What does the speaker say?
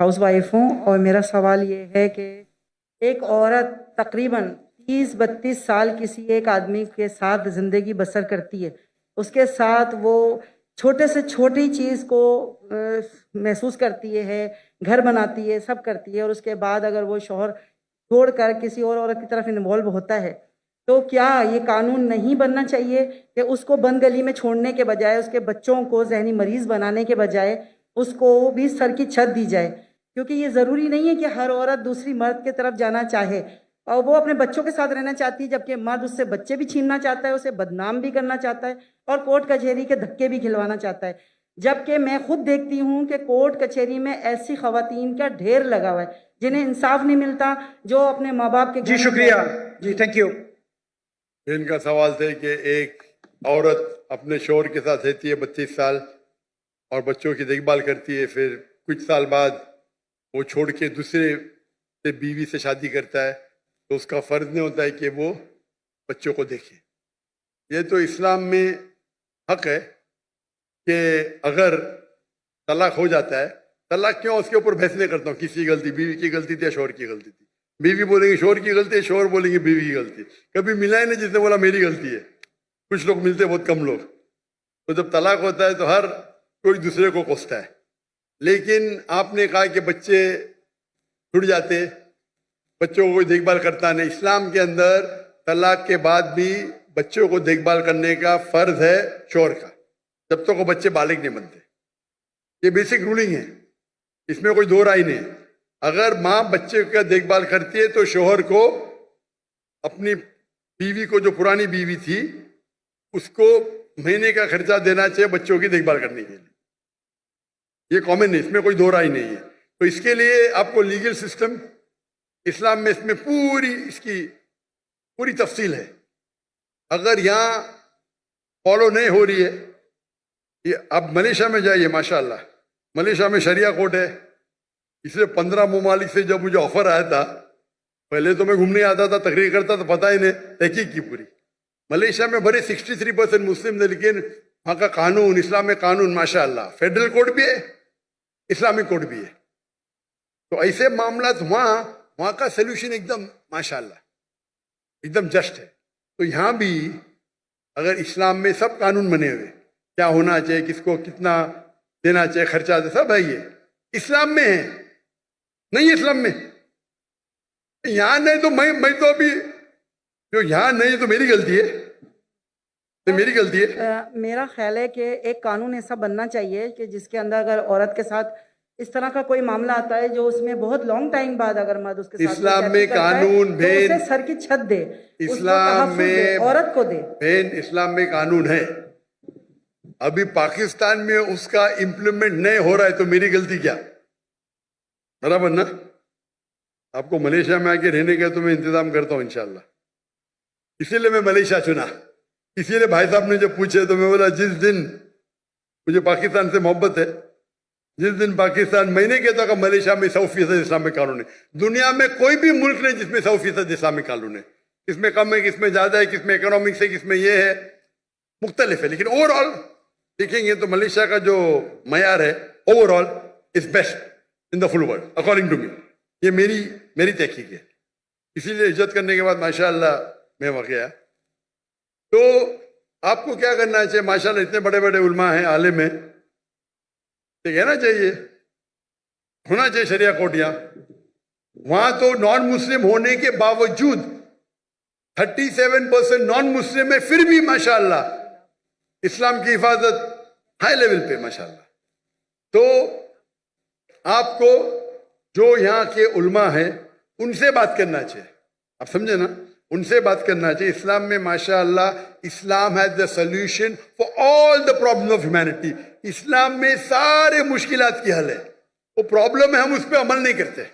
House wife हूँ और मेरा सवाल ये है कि एक औरत तकरीबन 30-32 साल किसी एक आदमी के साथ ज़िंदगी बसर करती है, उसके साथ वो छोटे से छोटी चीज़ को महसूस करती है, घर बनाती है, सब करती है, और उसके बाद अगर वो शौहर छोड़कर किसी और औरत की तरफ इन्वॉल्व होता है तो क्या ये कानून नहीं बनना चाहिए कि उसको बंद गली में छोड़ने के बजाय, उसके बच्चों को जहनी मरीज बनाने के बजाय उसको भी सर की छत दी जाए? क्योंकि ये ज़रूरी नहीं है कि हर औरत दूसरी मर्द की तरफ जाना चाहे, और वो अपने बच्चों के साथ रहना चाहती है, जबकि मर्द उससे बच्चे भी छीनना चाहता है, उसे बदनाम भी करना चाहता है और कोर्ट कचहरी के धक्के भी खिलवाना चाहता है। जबकि मैं खुद देखती हूँ कि कोर्ट कचहरी में ऐसी खवातीन का ढेर लगा हुआ है जिन्हें इंसाफ नहीं मिलता, जो अपने माँ बाप के जी शुक्रिया जी, थैंक यू। इनका सवाल थे कि एक औरत अपने शौहर के साथ रहती है 32 साल और बच्चों की देखभाल करती है, फिर कुछ साल बाद वो छोड़ के दूसरे से बीवी से शादी करता है, तो उसका फ़र्ज नहीं होता है कि वो बच्चों को देखे। ये तो इस्लाम में हक है कि अगर तलाक हो जाता है, तलाक क्यों, उसके ऊपर बहस नहीं करता हूँ किसी की गलती, बीवी की गलती थी या शौहर की गलती थी। बीवी बोलेंगे शौहर की गलती है, शौहर बोलेंगे बीवी की गलती है। कभी मिला ही नहीं जिसने बोला मेरी गलती है। कुछ लोग मिलते, बहुत कम लोग। तो जब तलाक होता है तो हर कोई दूसरे को कोसता है। लेकिन आपने कहा कि बच्चे छूट जाते, बच्चों को कोई देखभाल करता नहीं। इस्लाम के अंदर तलाक के बाद भी बच्चों को देखभाल करने का फर्ज है शौहर का, जब तक वो बच्चे बालिग नहीं बनते। ये बेसिक रूलिंग है, इसमें कोई दो राय नहीं। अगर माँ बच्चे का देखभाल करती है तो शौहर को अपनी बीवी को, जो पुरानी बीवी थी, उसको महीने का खर्चा देना चाहिए बच्चों की देखभाल करने के लिए। ये कॉमन है, इसमें कोई दो राय नहीं है। तो इसके लिए आपको लीगल सिस्टम इस्लाम में, इसमें पूरी इसकी पूरी तफसील है। अगर यहाँ फॉलो नहीं हो रही है, ये आप मलेशिया में जाइए, माशाल्लाह मलेशिया में शरिया कोर्ट है। इसलिए 15 ममालिक से जब मुझे ऑफर आया था, पहले तो मैं घूमने आता था, तकरीर करता, तो पता ही नहीं, तहकीक की पूरी। मलेशिया में भले 63% मुस्लिम थे, लेकिन वहाँ का कानून, इस्लामिक कानून माशाल्लाह, फेडरल कोर्ट भी है, इस्लामिक कोर्ट भी है। तो ऐसे मामला वहाँ का सोल्यूशन एकदम माशाल्लाह एकदम जस्ट है। तो यहाँ भी अगर इस्लाम में सब कानून बने हुए, क्या होना चाहिए, किसको कितना देना चाहिए, खर्चा सब है, ये इस्लाम में है। नहीं इस्लाम में यहाँ नहीं, तो मैं तो अभी जो यहाँ नहीं तो मेरी गलती है, तो मेरी गलती है। मेरा ख्याल है कि एक कानून ऐसा बनना चाहिए कि जिसके अंदर अगर औरत के साथ इस तरह का कोई मामला आता है जो उसमें बहुत लॉन्ग टाइम बाद अगर मर्द उसके साथ इस्लाम में कानून तो उसे सर की छत दे, इस्लाम में औरत को दे। बहन, इस्लाम में कानून है, अभी पाकिस्तान में उसका इम्प्लीमेंट नहीं हो रहा है, तो मेरी गलती क्या? बराबर ना? आपको मलेशिया में आके रहने का तो मैं इंतजाम करता हूँ इंशाल्लाह। इसीलिए मैं मलेशिया चुना। इसीलिए भाई साहब ने जब पूछे तो मैं बोला जिस दिन मुझे पाकिस्तान से मोहब्बत है, जिस दिन पाकिस्तान, मैंने कहता कि मलेशिया में 100% इस्लामिक कानून है। दुनिया में कोई भी मुल्क नहीं जिसमें 100% इस्लामिक कानून है। किसमें कम है, किसमें ज्यादा है, किसमें इकोनॉमिक्स है, किसमें ये है, मुख्तलिफ है। लेकिन ओवरऑल देखेंगे तो मलेशिया का जो मयार है overall is best in the full world according to me. ये मेरी तहकीक है। इसीलिए इज्जत करने के बाद माशाल्लाह मैं वहाँ गया। तो आपको क्या करना चाहिए? माशाल्लाह इतने बड़े बड़े उलमा हैं, आलिम हैं, तो कहना चाहिए, होना चाहिए शरिया कोर्टियां। वहां तो नॉन मुस्लिम होने के बावजूद 37% नॉन मुस्लिम है, फिर भी माशाल्लाह इस्लाम की हिफाजत हाई लेवल पे माशाल्लाह। तो आपको जो यहाँ के उलमा है उनसे बात करना चाहिए, आप समझे ना, उनसे बात करना चाहिए। इस्लाम में माशाअल्लाह, Islam has the solution for all the problem of humanity. Islam में सारे मुश्किलात की हल है। वो प्रॉब्लम है, हम उस पर अमल नहीं करते।